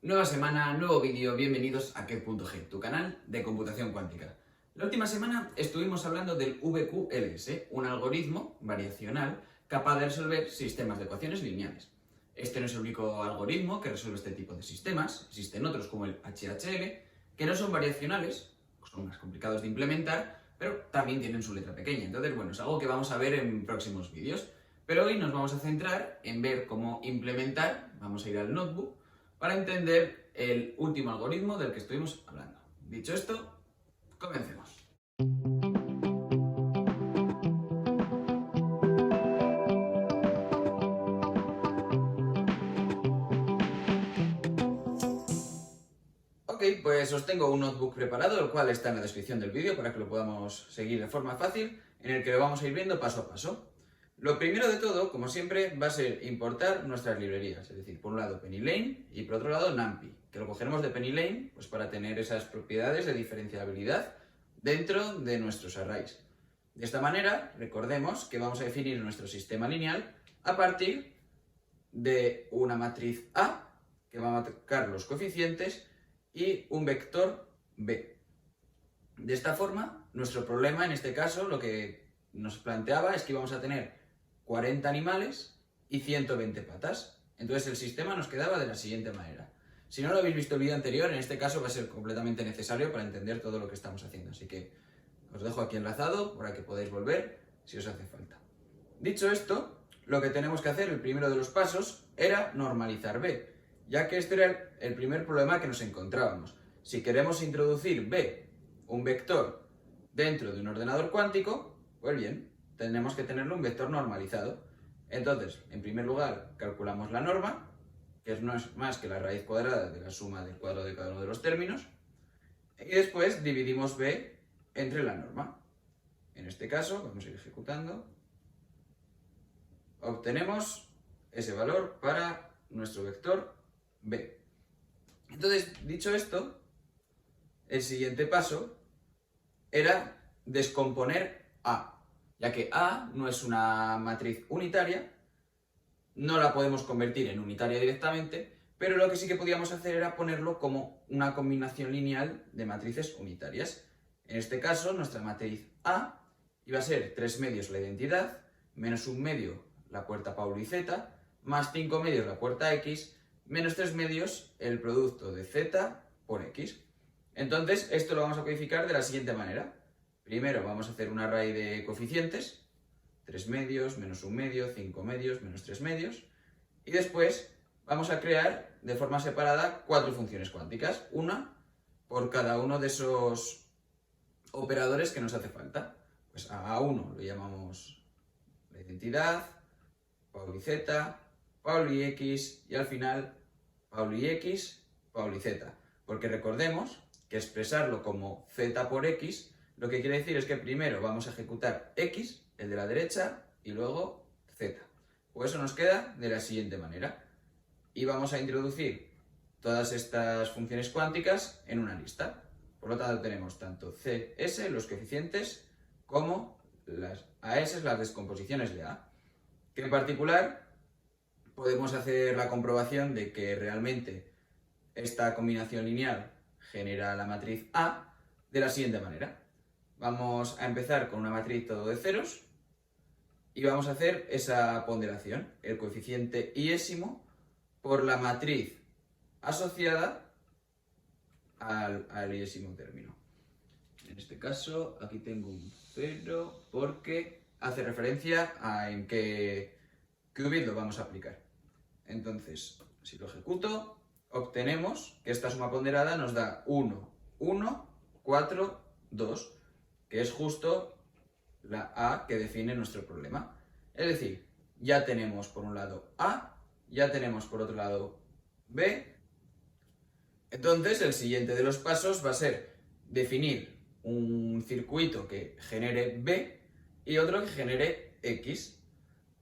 Nueva semana, nuevo vídeo, bienvenidos a Qued.g, tu canal de computación cuántica. La última semana estuvimos hablando del VQLS, un algoritmo variacional capaz de resolver sistemas de ecuaciones lineales. Este no es el único algoritmo que resuelve este tipo de sistemas, existen otros como el HHL, que no son variacionales, son más complicados de implementar, pero también tienen su letra pequeña. Entonces, bueno, es algo que vamos a ver en próximos vídeos. Pero hoy nos vamos a centrar en ver cómo implementar, vamos a ir al notebook, para entender el último algoritmo del que estuvimos hablando. Dicho esto, comencemos. Ok, pues os tengo un notebook preparado, el cual está en la descripción del vídeo para que lo podamos seguir de forma fácil, en el que lo vamos a ir viendo paso a paso. Lo primero de todo, como siempre, va a ser importar nuestras librerías, es decir, por un lado PennyLane y por otro lado NumPy, que lo cogeremos de PennyLane pues para tener esas propiedades de diferenciabilidad dentro de nuestros arrays. De esta manera, recordemos que vamos a definir nuestro sistema lineal a partir de una matriz A, que va a marcar los coeficientes, y un vector B. De esta forma, nuestro problema en este caso lo que nos planteaba es que íbamos a tener 40 animales y 120 patas. Entonces el sistema nos quedaba de la siguiente manera. Si no lo habéis visto el vídeo anterior, en este caso va a ser completamente necesario para entender todo lo que estamos haciendo. Así que os dejo aquí enlazado para que podáis volver si os hace falta. Dicho esto, lo que tenemos que hacer, el primero de los pasos, era normalizar B, ya que este era el primer problema que nos encontrábamos. Si queremos introducir B, un vector, dentro de un ordenador cuántico, pues bien, tenemos que tenerlo un vector normalizado. Entonces, en primer lugar, calculamos la norma, que no es más que la raíz cuadrada de la suma del cuadrado de cada uno de los términos, y después dividimos B entre la norma. En este caso, vamos a ir ejecutando, obtenemos ese valor para nuestro vector B. Entonces, dicho esto, el siguiente paso era descomponer A, ya que A no es una matriz unitaria, no la podemos convertir en unitaria directamente, pero lo que sí que podíamos hacer era ponerlo como una combinación lineal de matrices unitarias. En este caso, nuestra matriz A iba a ser 3 medios la identidad, menos 1 medio la puerta Pauli Z, más 5 medios la puerta X, menos 3 medios el producto de Z por X. Entonces, esto lo vamos a codificar de la siguiente manera. Primero vamos a hacer un array de coeficientes, 3 medios, menos 1 medio, 5 medios, menos 3 medios, y después vamos a crear de forma separada 4 funciones cuánticas, una por cada uno de esos operadores que nos hace falta. Pues a A1 lo llamamos la identidad, Pauli Z, Pauli X y al final Pauli X, Pauli Z. Porque recordemos que expresarlo como Z por X lo que quiere decir es que primero vamos a ejecutar X, el de la derecha, y luego Z. Pues eso nos queda de la siguiente manera. Y vamos a introducir todas estas funciones cuánticas en una lista. Por lo tanto tenemos tanto CS, los coeficientes, como las AS, las descomposiciones de A. Que en particular podemos hacer la comprobación de que realmente esta combinación lineal genera la matriz A de la siguiente manera. Vamos a empezar con una matriz todo de ceros y vamos a hacer esa ponderación, el coeficiente iésimo por la matriz asociada al iésimo término. En este caso, aquí tengo un 0 porque hace referencia a en qué qubit lo vamos a aplicar. Entonces, si lo ejecuto, obtenemos que esta suma ponderada nos da 1, 1, 4, 2, que es justo la A que define nuestro problema. Es decir, ya tenemos por un lado A, ya tenemos por otro lado B. Entonces, el siguiente de los pasos va a ser definir un circuito que genere B y otro que genere X.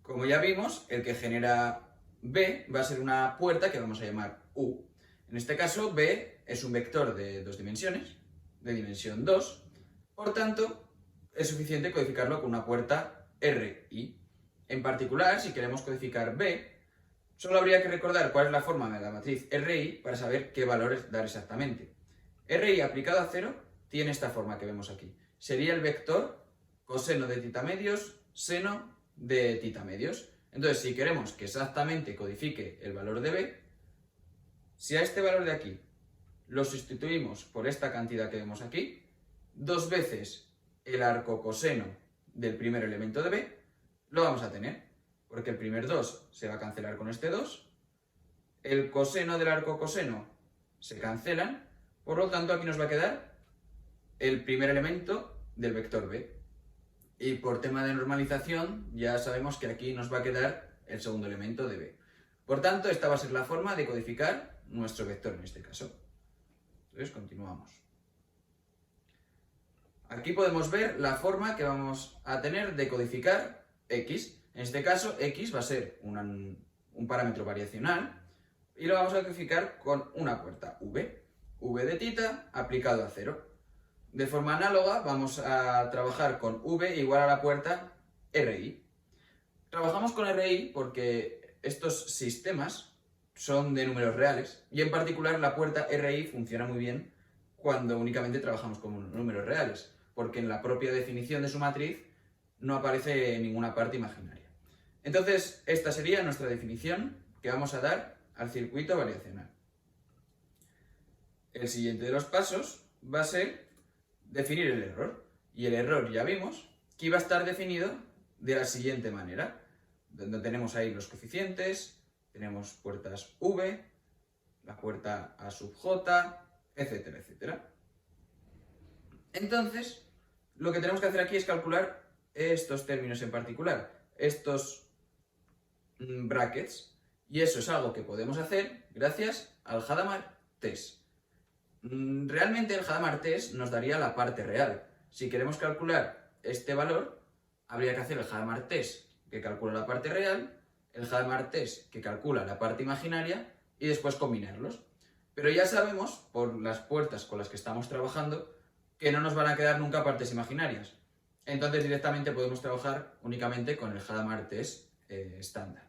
Como ya vimos, el que genera B va a ser una puerta que vamos a llamar U. En este caso, B es un vector de 2 dimensiones, de dimensión 2, por tanto, es suficiente codificarlo con una puerta RI. En particular, si queremos codificar B, Solo habría que recordar cuál es la forma de la matriz RI para saber qué valores dar exactamente. RI aplicado a 0 tiene esta forma que vemos aquí. Sería el vector coseno de tita medios, seno de tita medios. Entonces, si queremos que exactamente codifique el valor de b, si a este valor de aquí lo sustituimos por esta cantidad que vemos aquí, 2 veces el arco coseno del primer elemento de b, lo vamos a tener, porque el primer 2 se va a cancelar con este 2, el coseno del arco coseno se cancelan, por lo tanto aquí nos va a quedar el primer elemento del vector b. Y por tema de normalización ya sabemos que aquí nos va a quedar el segundo elemento de b. Por tanto, esta va a ser la forma de codificar nuestro vector en este caso. Entonces, continuamos. Aquí podemos ver la forma que vamos a tener de codificar x. En este caso, x va a ser un parámetro variacional y lo vamos a codificar con una puerta v. v de tita aplicado a 0. De forma análoga vamos a trabajar con v igual a la puerta RI. Trabajamos con RI porque estos sistemas son de números reales y en particular la puerta RI funciona muy bien cuando únicamente trabajamos con números reales, porque en la propia definición de su matriz no aparece ninguna parte imaginaria. Entonces, esta sería nuestra definición que vamos a dar al circuito variacional. El siguiente de los pasos va a ser definir el error. Y el error ya vimos que iba a estar definido de la siguiente manera, donde tenemos ahí los coeficientes, tenemos puertas v, la puerta a sub j, etcétera, etcétera. Entonces, lo que tenemos que hacer aquí es calcular estos términos en particular, estos brackets, y eso es algo que podemos hacer gracias al Hadamard test. Realmente el Hadamard test nos daría la parte real. Si queremos calcular este valor, habría que hacer el Hadamard test que calcula la parte real, el Hadamard test que calcula la parte imaginaria y después combinarlos. Pero ya sabemos, por las puertas con las que estamos trabajando, que no nos van a quedar nunca partes imaginarias. Entonces directamente podemos trabajar únicamente con el Hadamard test estándar.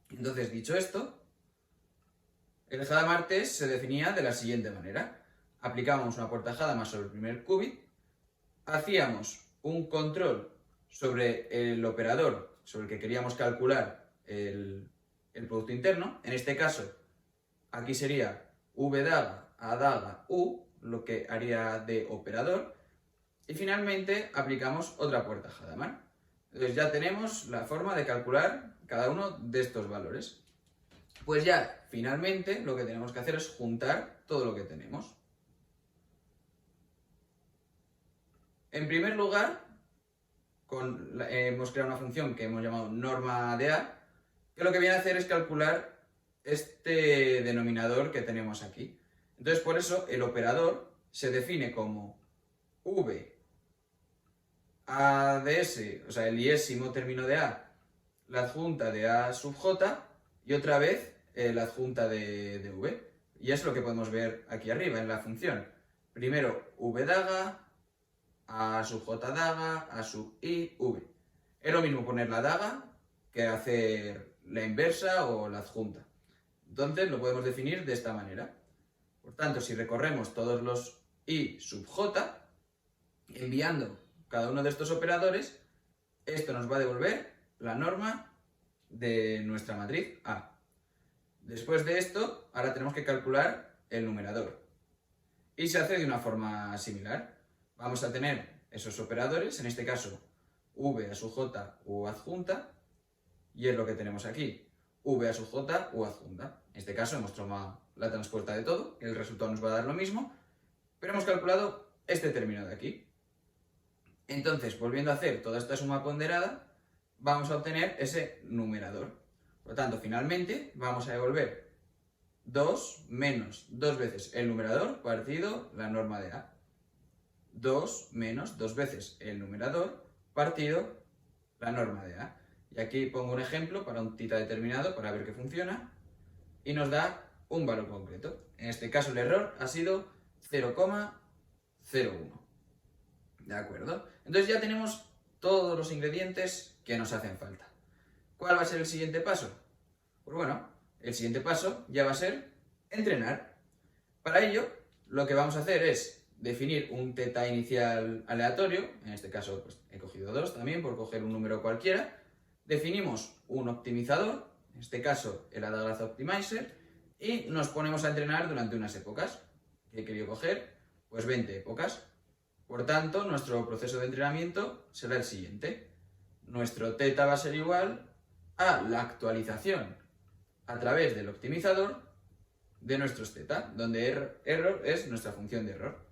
Entonces, dicho esto, el Hadamard test se definía de la siguiente manera. Aplicábamos una puerta Hadamard sobre el primer qubit, hacíamos un control sobre el operador sobre el que queríamos calcular el producto interno. En este caso, aquí sería v daga a daga u, lo que haría de operador. Y finalmente aplicamos otra puerta Hadamard. Entonces ya tenemos la forma de calcular cada uno de estos valores. Pues ya, finalmente, lo que tenemos que hacer es juntar todo lo que tenemos. En primer lugar, hemos creado una función que hemos llamado norma de A, que lo que viene a hacer es calcular este denominador que tenemos aquí. Entonces, por eso, el operador se define como v a de s, o sea, el iésimo término de A, la adjunta de A sub j, y otra vez la adjunta de v. Y es lo que podemos ver aquí arriba en la función. Primero v daga, a sub j daga, a sub i, v. Es lo mismo poner la daga que hacer la inversa o la adjunta. Entonces lo podemos definir de esta manera. Por tanto, si recorremos todos los i sub j, enviando cada uno de estos operadores, esto nos va a devolver la norma de nuestra matriz A. Después de esto, ahora tenemos que calcular el numerador. Y se hace de una forma similar. Vamos a tener esos operadores, en este caso v a sub j u adjunta, y es lo que tenemos aquí, v a sub j u adjunta. En este caso hemos tomado la transpuesta de todo, el resultado nos va a dar lo mismo, pero hemos calculado este término de aquí. Entonces, volviendo a hacer toda esta suma ponderada, vamos a obtener ese numerador. Por lo tanto, finalmente vamos a devolver 2 menos 2 veces el numerador partido la norma de A. 2 menos 2 veces el numerador partido la norma de A. Y aquí pongo un ejemplo para un tita determinado para ver que funciona y nos da un valor concreto. En este caso el error ha sido 0,01. ¿De acuerdo? Entonces ya tenemos todos los ingredientes que nos hacen falta. ¿Cuál va a ser el siguiente paso? Pues bueno, el siguiente paso ya va a ser entrenar. Para ello, lo que vamos a hacer es definir un teta inicial aleatorio, en este caso pues, he cogido 2 también por coger un número cualquiera. Definimos un optimizador, en este caso el Adagraza Optimizer, y nos ponemos a entrenar durante unas épocas. ¿Qué he querido coger? Pues 20 épocas. Por tanto, nuestro proceso de entrenamiento será el siguiente. Nuestro teta va a ser igual a la actualización a través del optimizador de nuestros teta, donde error es nuestra función de error.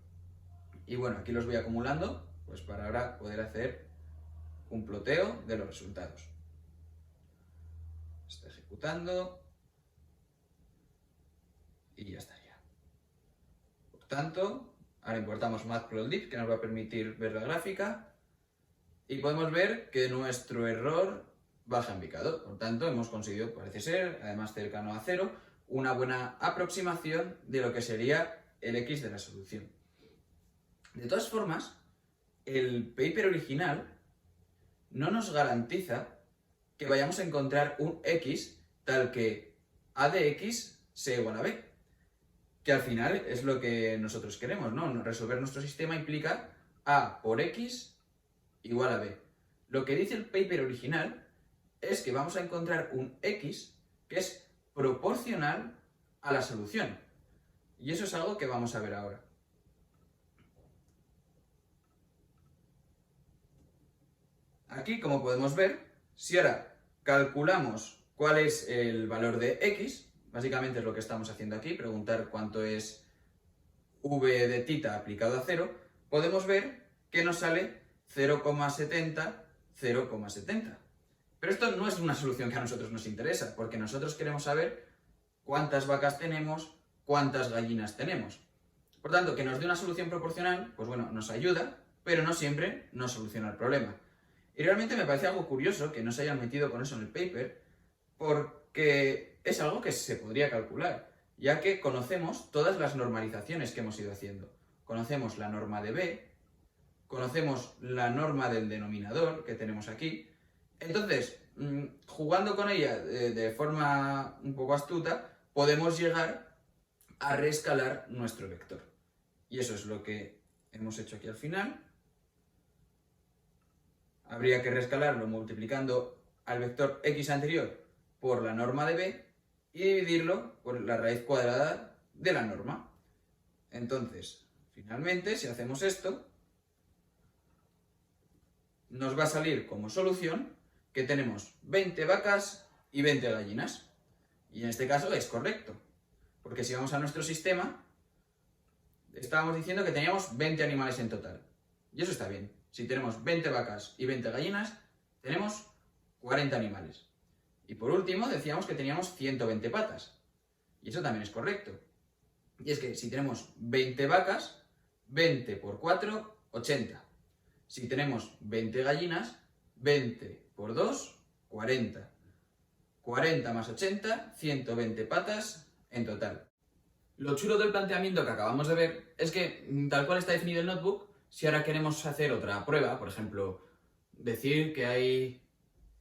Y bueno, aquí los voy acumulando, pues para ahora poder hacer un ploteo de los resultados. Está ejecutando y ya estaría. Por tanto, ahora importamos Matplotlib, que nos va a permitir ver la gráfica, y podemos ver que nuestro error baja en picado. Por tanto, hemos conseguido, parece ser, además cercano a 0, una buena aproximación de lo que sería el X de la solución. De todas formas, el paper original no nos garantiza que vayamos a encontrar un X tal que A de X sea igual a B, que al final es lo que nosotros queremos, ¿no? Resolver nuestro sistema implica A por X igual a B. Lo que dice el paper original es que vamos a encontrar un X que es proporcional a la solución. Y eso es algo que vamos a ver ahora. Aquí, como podemos ver, si ahora calculamos cuál es el valor de X, básicamente es lo que estamos haciendo aquí, preguntar cuánto es V de tita aplicado a 0, podemos ver que nos sale 0,70, 0,70. Pero esto no es una solución que a nosotros nos interesa, porque nosotros queremos saber cuántas vacas tenemos, cuántas gallinas tenemos. Por tanto, que nos dé una solución proporcional, pues bueno, nos ayuda, pero no siempre nos soluciona el problema. Y realmente me parece algo curioso que no se hayan metido con eso en el paper, porque es algo que se podría calcular, ya que conocemos todas las normalizaciones que hemos ido haciendo. Conocemos la norma de B, conocemos la norma del denominador que tenemos aquí. Entonces, jugando con ella de forma un poco astuta, podemos llegar a reescalar nuestro vector. Y eso es lo que hemos hecho aquí al final. Habría que reescalarlo multiplicando al vector x anterior por la norma de b y dividirlo por la raíz cuadrada de la norma. Entonces, finalmente, si hacemos esto, nos va a salir como solución que tenemos 20 vacas y 20 gallinas. Y en este caso es correcto, porque si vamos a nuestro sistema, estábamos diciendo que teníamos 20 animales en total. Y eso está bien. Si tenemos 20 vacas y 20 gallinas, tenemos 40 animales. Y por último, decíamos que teníamos 120 patas. Y eso también es correcto. Y es que si tenemos 20 vacas, 20 por 4, 80. Si tenemos 20 gallinas, 20 por 2, 40. 40 más 80, 120 patas en total. Lo chulo del planteamiento que acabamos de ver es que, tal cual está definido el notebook, si ahora queremos hacer otra prueba, por ejemplo, decir que hay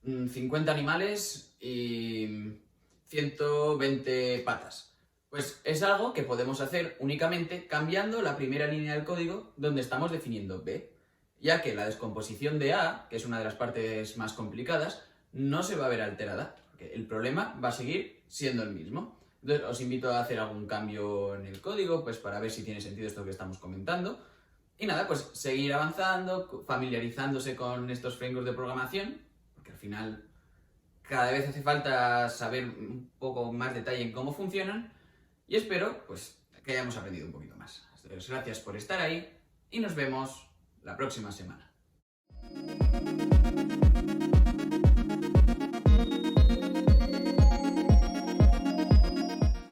50 animales y 120 patas, pues es algo que podemos hacer únicamente cambiando la primera línea del código donde estamos definiendo B, ya que la descomposición de A, que es una de las partes más complicadas, no se va a ver alterada, porque el problema va a seguir siendo el mismo. Entonces os invito a hacer algún cambio en el código, pues para ver si tiene sentido esto que estamos comentando. Y nada, pues seguir avanzando, familiarizándose con estos frameworks de programación, porque al final cada vez hace falta saber un poco más detalle en cómo funcionan, y espero pues que hayamos aprendido un poquito más. Gracias por estar ahí y nos vemos la próxima semana.